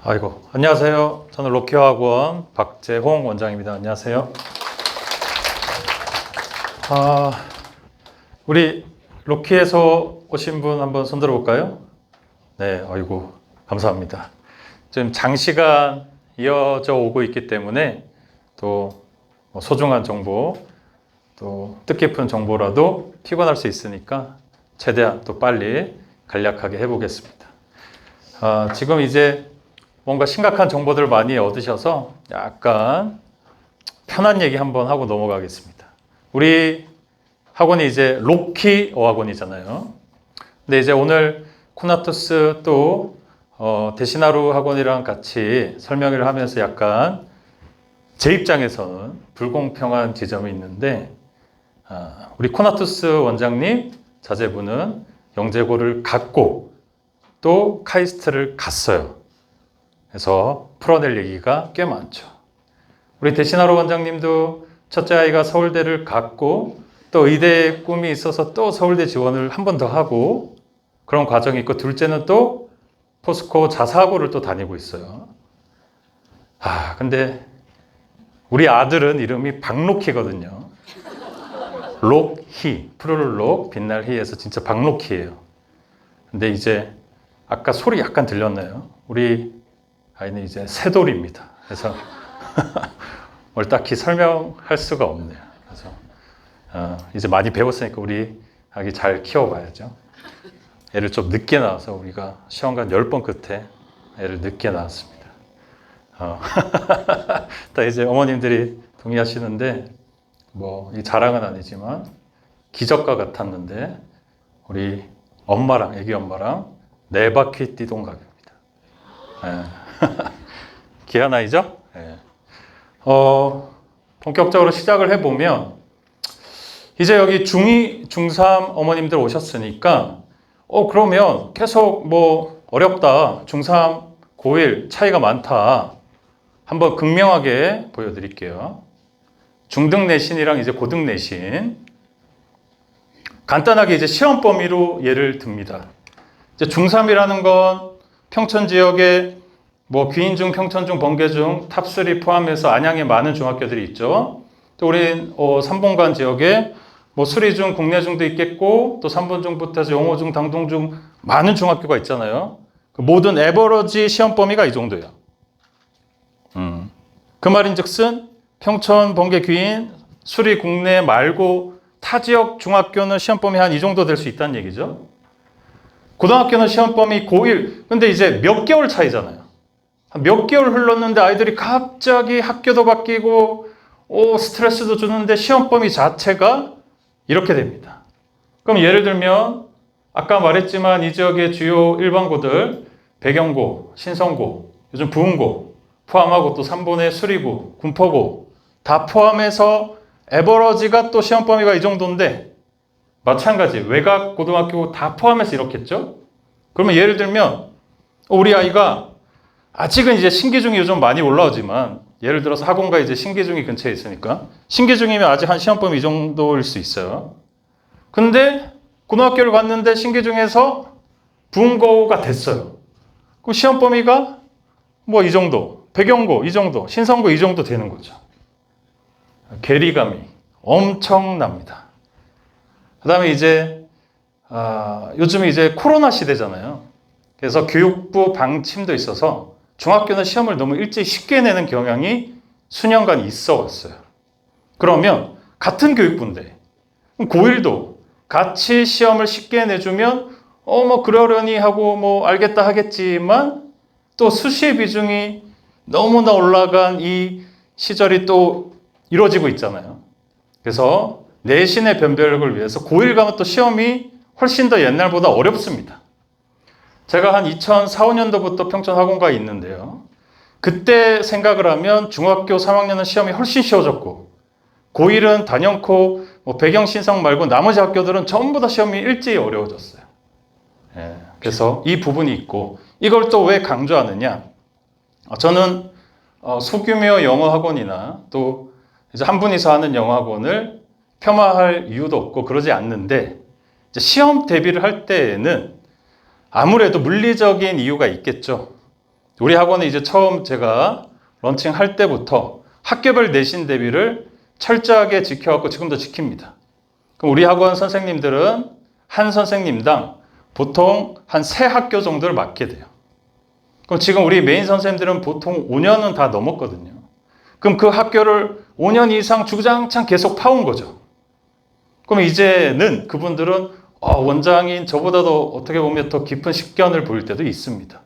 아이고, 안녕하세요. 저는 로키어학원 박재홍 원장입니다. 안녕하세요. 우리 로키에서 오신 분 한번 손들어 볼까요? 네, 아이고, 감사합니다. 지금 장시간 이어져 오고 있기 때문에 또 소중한 정보, 또 뜻깊은 정보라도 피곤할 수 있으니까 최대한 또 빨리 간략하게 해보겠습니다. 지금 이제 뭔가 심각한 정보들을 많이 얻으셔서 약간 편한 얘기 한번 하고 넘어가겠습니다. 우리 학원이 이제 로키 어학원이잖아요. 근데 이제 오늘 코나투스 또 데시나루 학원이랑 같이 설명을 하면서 약간 제 입장에서는 불공평한 지점이 있는데, 우리 코나투스 원장님 자제분은 영재고를 갔고 또 카이스트를 갔어요. 그래서 풀어낼 얘기가 꽤 많죠. 우리 데시나루 원장님도 첫째 아이가 서울대를 갔고 또 의대 꿈이 있어서 또 서울대 지원을 한 번 더 하고 그런 과정이 있고, 둘째는 또 포스코 자사고를 또 다니고 있어요. 근데 우리 아들은 이름이 박록희거든요. 록희, 푸르른 록, 빛날 희에서 진짜 박록희예요. 근데 이제 아까 소리 약간 들렸나요? 우리 아이는 이제 새돌입니다. 그래서 뭘 딱히 설명할 수가 없네요. 그래서 이제 많이 배웠으니까 우리 아기 잘 키워봐야죠. 애를 좀 늦게 낳아서 우리가 시험관 10번 끝에 애를 늦게 낳았습니다. 다 이제 어머님들이 동의하시는데 이 자랑은 아니지만 기적과 같았는데 우리 엄마랑 애기 엄마랑 4바퀴 뛰동갑입니다. 귀한 아이죠? 네. 본격적으로 시작을 해보면 이제 여기 중2, 중3 어머님들 오셨으니까 그러면 계속 어렵다, 중3, 고1 차이가 많다, 한번 극명하게 보여드릴게요. 중등 내신이랑 이제 고등 내신, 간단하게 이제 시험 범위로 예를 듭니다. 이제 중3이라는 건 평촌 지역에 귀인중, 평촌중, 번개중 탑3 포함해서 안양에 많은 중학교들이 있죠. 또 우리 삼본관 지역에 수리중, 국내중도 있겠고 또 삼본중부터 해서 용호중, 당동중 많은 중학교가 있잖아요. 그 모든 에버러지 시험 범위가 이 정도예요. 그 말인즉슨 평촌, 번개, 귀인, 수리, 국내 말고 타 지역 중학교는 시험 범위 한 이 정도 될 수 있다는 얘기죠. 고등학교는 시험 범위 고1, 근데 이제 몇 개월 차이잖아요. 몇 개월 흘렀는데 아이들이 갑자기 학교도 바뀌고 스트레스도 주는데 시험 범위 자체가 이렇게 됩니다. 그럼 예를 들면 아까 말했지만 이 지역의 주요 일반고들 백영고, 신성고, 요즘 부흥고 포함하고 또 3본의 수리고, 군포고 다 포함해서 에버러지가 또 시험 범위가 이 정도인데 마찬가지 외곽 고등학교 다 포함해서 이렇겠죠? 그러면 예를 들면 우리 아이가 아직은 이제 신기중이 요즘 많이 올라오지만 예를 들어서 학원가 이제 신기중이 근처에 있으니까 신기중이면 아직 한 시험 범위 이 정도일 수 있어요. 근데 고등학교를 갔는데 신기중에서 부흥고가 됐어요. 그럼 시험 범위가 이 정도, 백영고 이 정도, 신성고 이 정도 되는 거죠. 괴리감이 엄청납니다. 그 다음에 이제 요즘에 이제 코로나 시대잖아요. 그래서 교육부 방침도 있어서 중학교는 시험을 너무 일찍 쉽게 내는 경향이 수년간 있어 왔어요. 그러면 같은 교육부인데 고1도 같이 시험을 쉽게 내주면 그러려니 하고 알겠다 하겠지만 또 수시의 비중이 너무나 올라간 이 시절이 또 이루어지고 있잖아요. 그래서 내신의 변별력을 위해서 고1 가면 또 시험이 훨씬 더 옛날보다 어렵습니다. 제가 한 2004, 5년도부터 평촌 학원가에 있는데요. 그때 생각을 하면 중학교 3학년은 시험이 훨씬 쉬워졌고 고1은 단연코 배경 신성 말고 나머지 학교들은 전부 다 시험이 일찍 어려워졌어요. 그래서 이 부분이 있고 이걸 또 왜 강조하느냐? 저는 소규모 영어 학원이나 또 이제 한 분이서 하는 영어 학원을 폄하할 이유도 없고 그러지 않는데 이제 시험 대비를 할 때에는 아무래도 물리적인 이유가 있겠죠. 우리 학원은 이제 처음 제가 런칭할 때부터 학교별 내신 대비를 철저하게 지켜왔고 지금도 지킵니다. 그럼 우리 학원 선생님들은 한 선생님당 보통 한 3학교 정도를 맡게 돼요. 그럼 지금 우리 메인 선생님들은 보통 5년은 다 넘었거든요. 그럼 그 학교를 5년 이상 주구장창 계속 파온 거죠. 그럼 이제는 그분들은 원장인 저보다도 어떻게 보면 더 깊은 식견을 보일 때도 있습니다.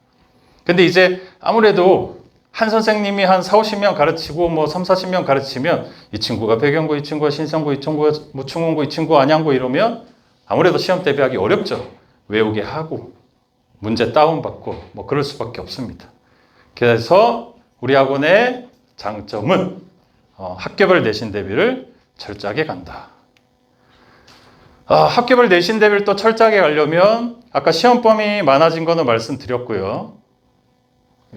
근데 이제 아무래도 한 선생님이 한 4, 50명 가르치고 뭐 3, 40명 가르치면 이 친구가 배경고, 이 친구가 신성고, 이 친구가 뭐 충원고, 이 친구가 안양고 이러면 아무래도 시험 대비하기 어렵죠. 외우게 하고 문제 다운받고 뭐 그럴 수밖에 없습니다. 그래서 우리 학원의 장점은 학교별 내신 대비를 철저하게 간다. 학교별 내신 대비를 또 철저하게 가려면 아까 시험 범위 많아진 거는 말씀드렸고요.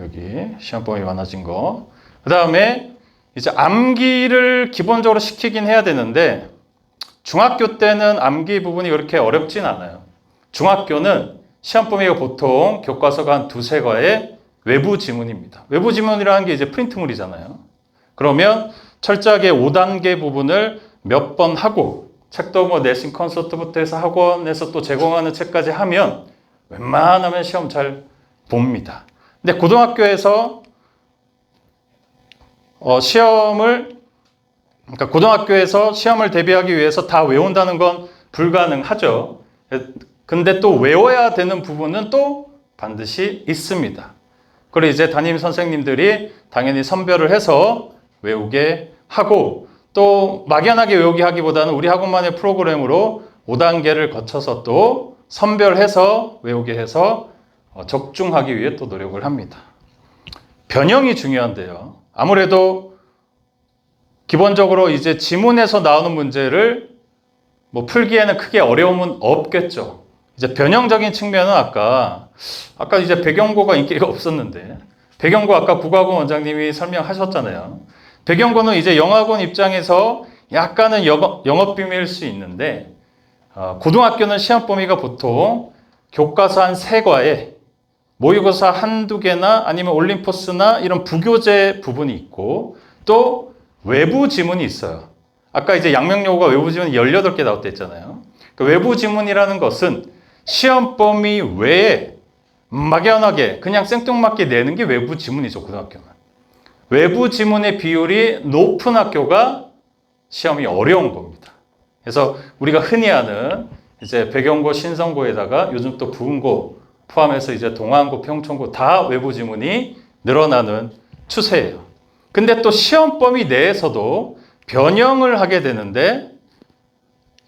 여기 시험 범위 많아진 거. 그 다음에 이제 암기를 기본적으로 시키긴 해야 되는데 중학교 때는 암기 부분이 그렇게 어렵진 않아요. 중학교는 시험 범위가 보통 교과서가 한 2-3과의 외부 지문입니다. 외부 지문이라는 게 이제 프린트물이잖아요. 그러면 철저하게 5단계 부분을 몇 번 하고 책도 뭐 내신 콘서트부터 해서 학원에서 또 제공하는 책까지 하면 웬만하면 시험 잘 봅니다. 근데 고등학교에서 그러니까 고등학교에서 시험을 대비하기 위해서 다 외운다는 건 불가능하죠. 근데 또 외워야 되는 부분은 또 반드시 있습니다. 그리고 이제 담임 선생님들이 당연히 선별을 해서 외우게 하고 또 막연하게 외우게 하기보다는 우리 학원만의 프로그램으로 5단계를 거쳐서 또 선별해서 외우게 해서 적중하기 위해 또 노력을 합니다. 변형이 중요한데요. 아무래도 기본적으로 이제 지문에서 나오는 문제를 뭐 풀기에는 크게 어려움은 없겠죠. 이제 변형적인 측면은 아까 이제 배경고가 인기가 없었는데 배경고 아까 국어학원 원장님이 설명하셨잖아요. 배경고는 이제 영어학원 입장에서 약간은 영업 비밀일 수 있는데 고등학교는 시험 범위가 보통 교과서 한 3과에 모의고사 1-2개나 아니면 올림포스나 이런 부교재 부분이 있고 또 외부 지문이 있어요. 아까 이제 양명여고가 외부 지문이 18개 나왔다 했잖아요. 그 외부 지문이라는 것은 시험 범위 외에 막연하게 그냥 생뚱맞게 내는 게 외부 지문이죠, 고등학교는. 외부 지문의 비율이 높은 학교가 시험이 어려운 겁니다. 그래서 우리가 흔히 아는 이제 배경고, 신성고에다가 요즘 또 부흥고 포함해서 이제 동아안고, 평촌고 다 외부 지문이 늘어나는 추세예요. 근데 또 시험 범위 내에서도 변형을 하게 되는데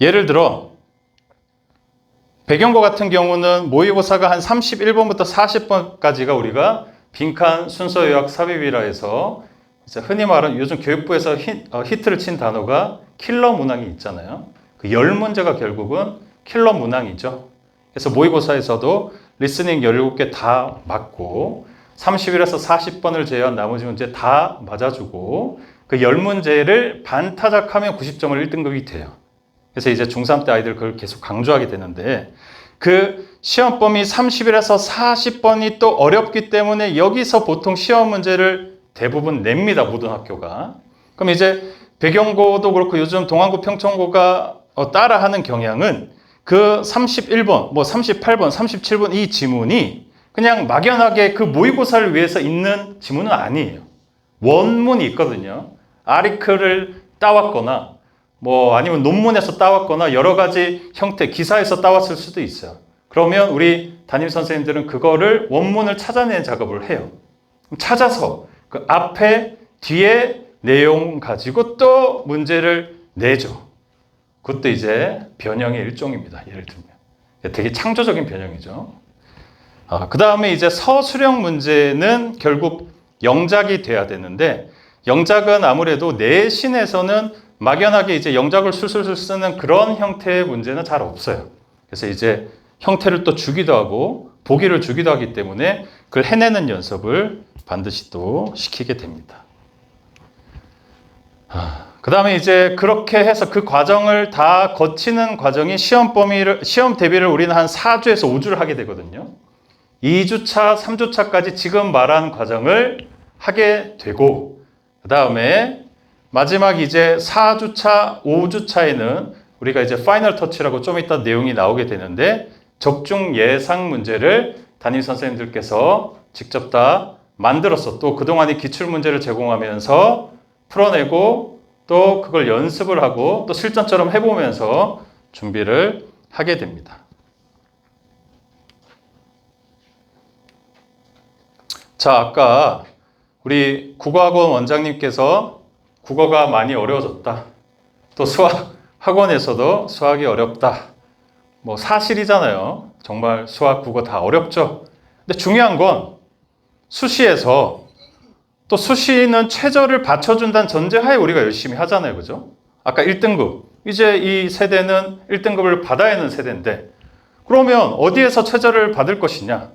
예를 들어 배경고 같은 경우는 모의고사가 한 31번부터 40번까지가 우리가 빈칸 순서 요약 삽입이라 해서 이제 흔히 말하는 요즘 교육부에서 히트를 친 단어가 킬러 문항이 있잖아요. 그 10문제가 결국은 킬러 문항이죠. 그래서 모의고사에서도 리스닝 17개 다 맞고 31에서 40번을 제외한 나머지 문제 다 맞아주고 그 10문제를 반타작하면 90점을 1등급이 돼요. 그래서 이제 중3 때 아이들 그걸 계속 강조하게 되는데 그 시험 범위 31에서 40번이 또 어렵기 때문에 여기서 보통 시험 문제를 대부분 냅니다. 모든 학교가. 그럼 이제 배경고도 그렇고 요즘 동안고, 평촌고가 따라하는 경향은 그 31번, 뭐 38번, 37번 이 지문이 그냥 막연하게 그 모의고사를 위해서 있는 지문은 아니에요. 원문이 있거든요. 아리클을 따왔거나 뭐 아니면 논문에서 따왔거나 여러 가지 형태, 기사에서 따왔을 수도 있어요. 그러면 우리 담임 선생님들은 그거를 원문을 찾아내는 작업을 해요. 찾아서 그 앞에, 뒤에 내용 가지고 또 문제를 내죠. 그것도 이제 변형의 일종입니다. 예를 들면. 되게 창조적인 변형이죠. 그 다음에 이제 서술형 문제는 결국 영작이 돼야 되는데 영작은 아무래도 내신에서는 막연하게 이제 영작을 술술술 쓰는 그런 형태의 문제는 잘 없어요. 그래서 이제 형태를 또 주기도 하고 보기를 주기도 하기 때문에 그걸 해내는 연습을 반드시 또 시키게 됩니다. 그 다음에 이제 그렇게 해서 그 과정을 다 거치는 과정이 시험 대비를 우리는 한 4주에서 5주를 하게 되거든요. 2주차, 3주차까지 지금 말한 과정을 하게 되고, 그 다음에 마지막 이제 4주차, 5주차에는 우리가 이제 파이널 터치라고 좀 이따 내용이 나오게 되는데, 적중 예상 문제를 담임 선생님들께서 직접 다 만들어서 또 그동안의 기출 문제를 제공하면서 풀어내고 또 그걸 연습을 하고 또 실전처럼 해보면서 준비를 하게 됩니다. 자, 아까 우리 국어학원 원장님께서 국어가 많이 어려워졌다. 또 수학 학원에서도 수학이 어렵다. 뭐 사실이잖아요. 정말 수학, 국어 다 어렵죠. 근데 중요한 건 수시에서 또 수시는 최저를 받쳐준다는 전제하에 우리가 열심히 하잖아요. 그죠? 아까 1등급. 이제 이 세대는 1등급을 받아야 하는 세대인데 그러면 어디에서 최저를 받을 것이냐?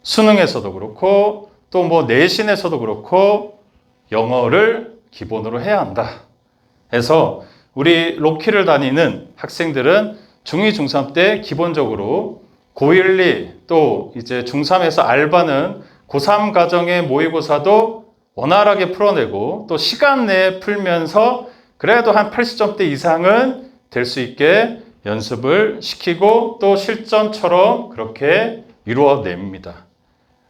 수능에서도 그렇고 또 뭐 내신에서도 그렇고 영어를 기본으로 해야 한다. 해서 우리 로키를 다니는 학생들은 중2, 중3 때 기본적으로 고1, 2, 또 이제 중3에서 알바는 고3 과정의 모의고사도 원활하게 풀어내고 또 시간 내에 풀면서 그래도 한 80점대 이상은 될 수 있게 연습을 시키고 또 실전처럼 그렇게 이루어냅니다.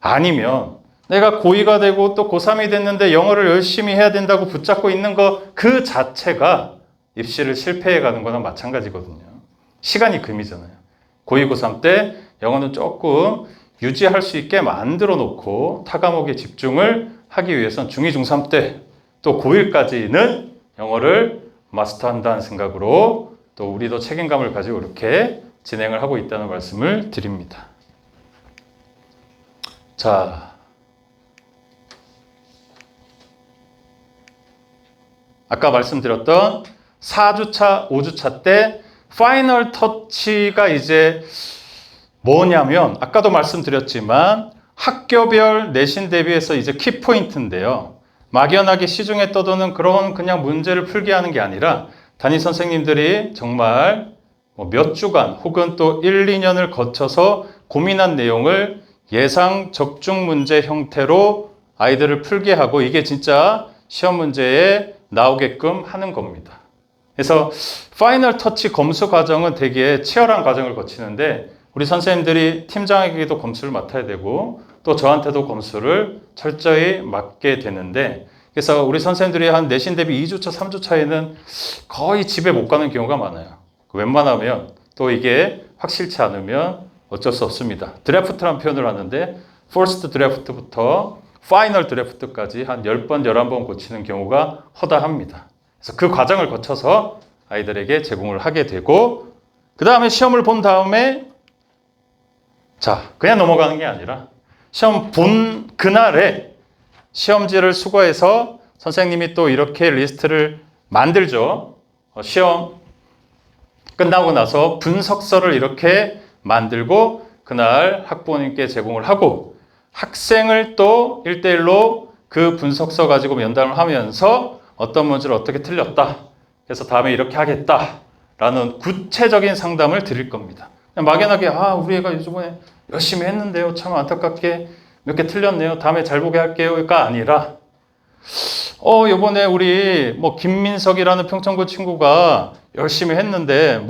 아니면 내가 고2가 되고 또 고3이 됐는데 영어를 열심히 해야 된다고 붙잡고 있는 거 그 자체가 입시를 실패해 가는 거나 마찬가지거든요. 시간이 금이잖아요. 고2, 고3 때 영어는 조금 유지할 수 있게 만들어 놓고 타 과목에 집중을 하기 위해선 중2, 중3 때 또 고1까지는 영어를 마스터한다는 생각으로 또 우리도 책임감을 가지고 이렇게 진행을 하고 있다는 말씀을 드립니다. 자, 아까 말씀드렸던 4주차, 5주차 때 파이널 터치가 이제 뭐냐면 아까도 말씀드렸지만 학교별 내신 대비해서 이제 키포인트인데요. 막연하게 시중에 떠도는 그런 그냥 문제를 풀게 하는 게 아니라 담임 선생님들이 정말 몇 주간 혹은 또 1, 2년을 거쳐서 고민한 내용을 예상 적중 문제 형태로 아이들을 풀게 하고 이게 진짜 시험 문제에 나오게끔 하는 겁니다. 그래서 파이널 터치 검수 과정은 되게 치열한 과정을 거치는데 우리 선생님들이 팀장에게도 검수를 맡아야 되고 또 저한테도 검수를 철저히 맡게 되는데 그래서 우리 선생님들이 한 내신 대비 2주차, 3주차에는 거의 집에 못 가는 경우가 많아요. 웬만하면 또 이게 확실치 않으면 어쩔 수 없습니다. 드래프트라는 표현을 하는데 퍼스트 드래프트부터 파이널 드래프트까지 한 10번, 11번 고치는 경우가 허다합니다. 그래서 그 과정을 거쳐서 아이들에게 제공을 하게 되고 그 다음에 시험을 본 다음에 자, 그냥 넘어가는 게 아니라 시험 본 그날에 시험지를 수거해서 선생님이 또 이렇게 리스트를 만들죠. 시험 끝나고 나서 분석서를 이렇게 만들고 그날 학부모님께 제공을 하고 학생을 또 1대1로 그 분석서 가지고 면담을 하면서 어떤 문제를 어떻게 틀렸다. 그래서 다음에 이렇게 하겠다. 라는 구체적인 상담을 드릴 겁니다. 막연하게 우리 애가 요즘에 열심히 했는데요. 참 안타깝게 몇 개 틀렸네요. 다음에 잘 보게 할게요가 아니라 요번에 우리 김민석이라는 평창고 친구가 열심히 했는데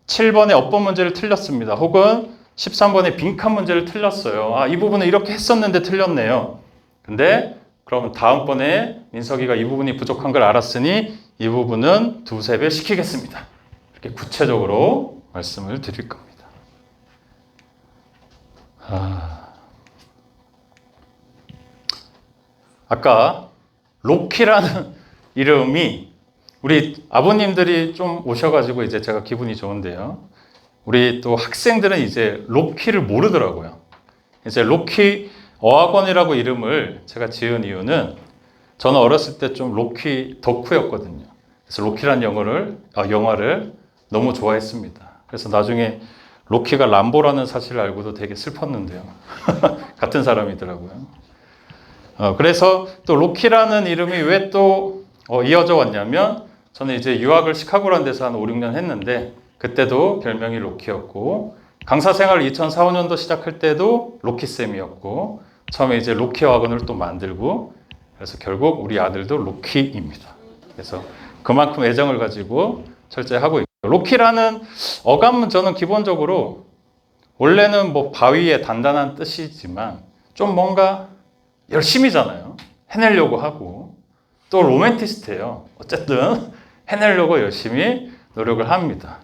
7번의 어법 문제를 틀렸습니다. 혹은 13번의 빈칸 문제를 틀렸어요. 이 부분은 이렇게 했었는데 틀렸네요. 근데 그러면 다음번에 민석이가 이 부분이 부족한 걸 알았으니 이 부분은 두세 배 시키겠습니다. 이렇게 구체적으로 말씀을 드릴 겁니다. 아까 로키라는 이름이 우리 아버님들이 좀 오셔가지고 이제 제가 기분이 좋은데요. 우리 또 학생들은 이제 로키를 모르더라고요. 이제 로키 어학원이라고 이름을 제가 지은 이유는 저는 어렸을 때 좀 로키 덕후였거든요. 그래서 로키라는 영화를 너무 좋아했습니다. 그래서 나중에 로키가 람보라는 사실을 알고도 되게 슬펐는데요. 같은 사람이더라고요. 그래서 또 로키라는 이름이 왜 또 이어져 왔냐면 저는 이제 유학을 시카고라는 데서 한 5, 6년 했는데 그때도 별명이 로키였고 강사 생활을 2004, 5년도 시작할 때도 로키쌤이었고 처음에 이제 로키 학원을 또 만들고 그래서 결국 우리 아들도 로키입니다. 그래서 그만큼 애정을 가지고 철저히 하고 있고 로키라는 어감은 저는 기본적으로 원래는 뭐 바위의 단단한 뜻이지만 좀 뭔가 열심히잖아요. 해내려고 하고 또 로맨티스트예요. 어쨌든 해내려고 열심히 노력을 합니다.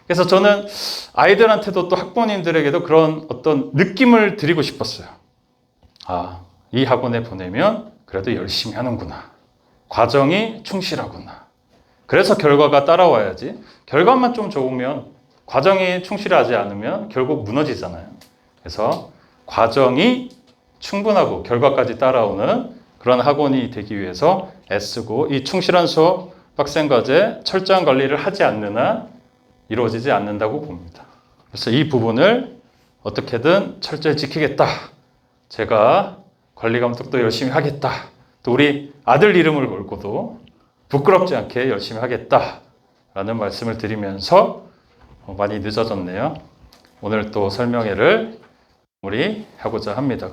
그래서 저는 아이들한테도 또 학부모님들에게도 그런 어떤 느낌을 드리고 싶었어요. 아, 이 학원에 보내면 그래도 열심히 하는구나. 과정이 충실하구나. 그래서 결과가 따라와야지. 결과만 좀 좋으면 과정이 충실하지 않으면 결국 무너지잖아요. 그래서 과정이 충분하고 결과까지 따라오는 그런 학원이 되기 위해서 애쓰고 이 충실한 수업, 빡센 과제, 철저한 관리를 하지 않는 한 이루어지지 않는다고 봅니다. 그래서 이 부분을 어떻게든 철저히 지키겠다. 제가 관리 감독도 열심히 하겠다. 또 우리 아들 이름을 걸고도 부끄럽지 않게 열심히 하겠다라는 말씀을 드리면서 많이 늦어졌네요. 오늘 또 설명회를 마무리하고자 합니다.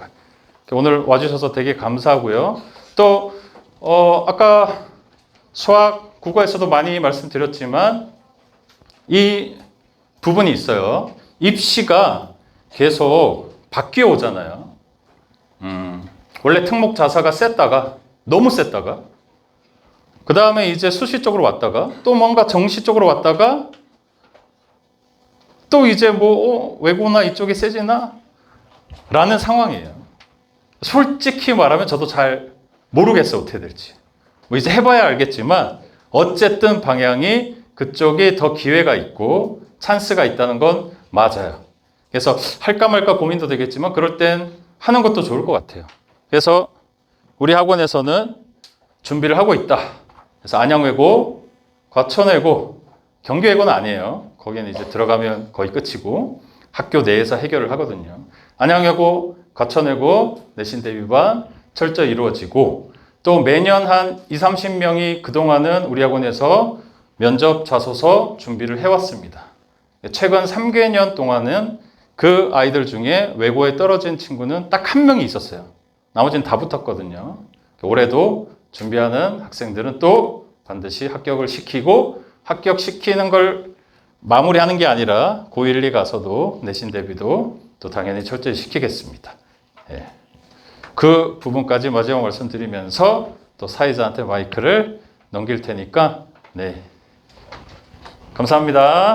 오늘 와주셔서 되게 감사하고요. 또 아까 수학, 국어에서도 많이 말씀드렸지만 이 부분이 있어요. 입시가 계속 바뀌어 오잖아요. 원래 특목 자사가 셌다가 너무 셌다가 그 다음에 이제 수시 쪽으로 왔다가 또 뭔가 정시 쪽으로 왔다가 또 이제 뭐 외고나 이쪽이 세지나? 라는 상황이에요. 솔직히 말하면 저도 잘 모르겠어요. 어떻게 될지. 뭐 이제 해봐야 알겠지만 어쨌든 방향이 그쪽이 더 기회가 있고 찬스가 있다는 건 맞아요. 그래서 할까 말까 고민도 되겠지만 그럴 땐 하는 것도 좋을 것 같아요. 그래서 우리 학원에서는 준비를 하고 있다. 그래서 안양외고, 과천외고, 경기외고는 아니에요. 거기는 이제 들어가면 거의 끝이고 학교 내에서 해결을 하거든요. 안양외고, 과천외고, 내신 대비반 철저히 이루어지고 또 매년 한 20, 30명이 그동안은 우리 학원에서 면접 자소서 준비를 해왔습니다. 최근 3개년 동안은 그 아이들 중에 외고에 떨어진 친구는 딱 한 명이 있었어요. 나머지는 다 붙었거든요. 올해도 준비하는 학생들은 또 반드시 합격을 시키고 합격시키는 걸 마무리하는 게 아니라 고1, 2 가서도 내신 대비도 또 당연히 철저히 시키겠습니다. 예. 그 부분까지 마지막 말씀드리면서 또 사회자한테 마이크를 넘길 테니까 네. 감사합니다.